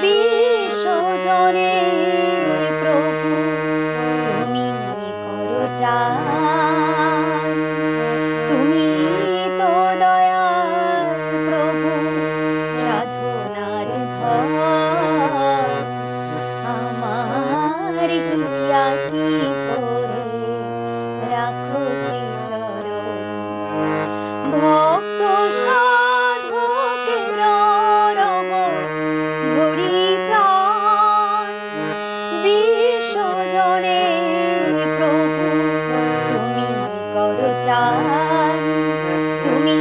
বিশ্বজনে প্রভু তুমি করো ত্রাণ, তুমি তো দয়াল প্রভু সাধনার ধন, আমার হিয়াটি ভরে রাখো শ্রীচরণ। ভক্ত সাধকের রব ভরি প্রাণ, বিশ্বজনে প্রভু তুমি করো ত্রাণ, তুমি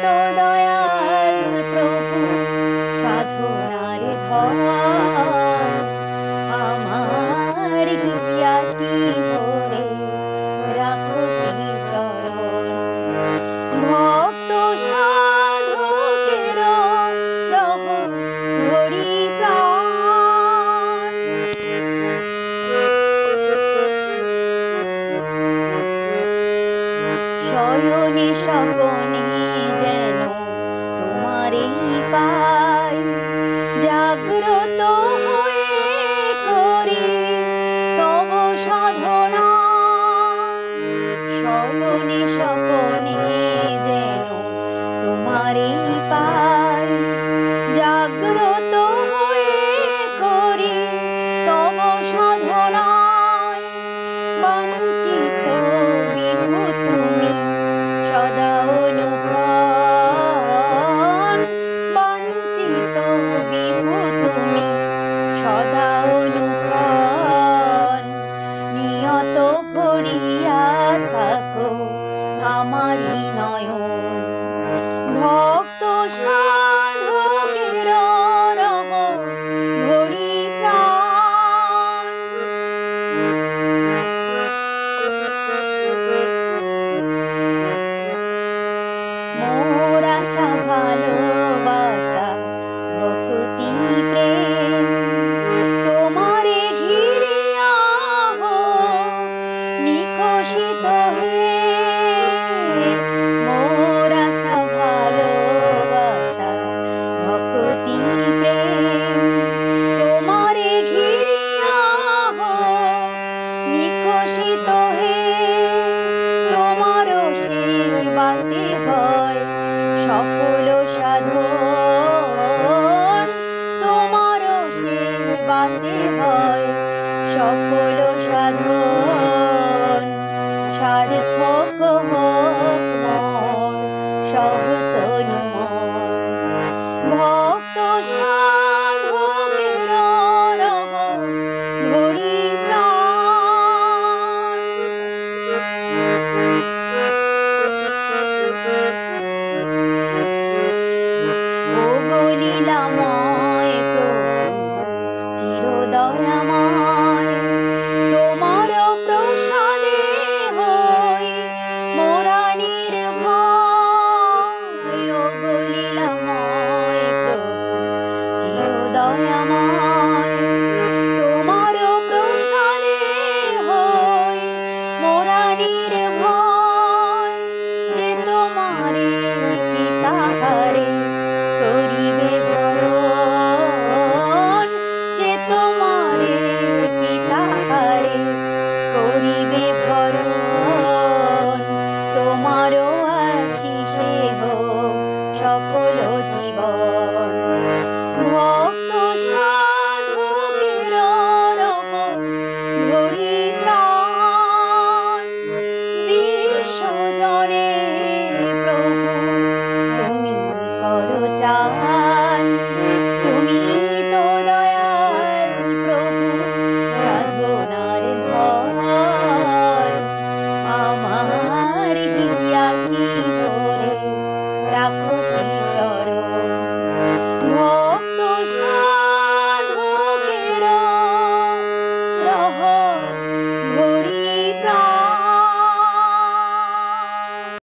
তো দয়াল প্রভু সাধনার ধন, আমার হিয়াটি ভরে রাখো শ্রীচরণ। ভক্ত সাধকের রব ভরি প্রাণ। শয়নে স্বপনে যেন তোমারই পাই, জাগ্রত হয়ে করি তব সাধনা। শয়নে স্বপনে যেন তোমারই পাই, জাগ্রত হয়ে করি তব সাধনায়। বঞ্চিত বিভু তুমি সদা অনুক্ষণ, বঞ্চিত বিভু তুমি সদা অনুক্ষণ। নিয়ত ভরিয়া থাকো আমারি নয়ন, ভক্ত সাধকের রব ভরি প্রাণ। মোর আশা ভালোবাসা ভক্তি প্রেম তোমারে ঘিরিয়া নিকশিত হে। মোর আশা ভালোবাসা ভক্তি প্রেম তোমারে ঘিরিয়া নিকশিত হে। তোমার সেবাতে হয় সফল সাধন, তোমার সেবাতে হয় সফল সাধন। সার্থক হোক মোর সব তনু মন, ভক্ত সাধকের রব ভরি প্রাণ। ও লীলাময় প্রভু চিরদয়াময়, তোমার প্রসাদে হই মোরা নির্ভয়। ও লীলাময় প্রভু চিরদয়াময়,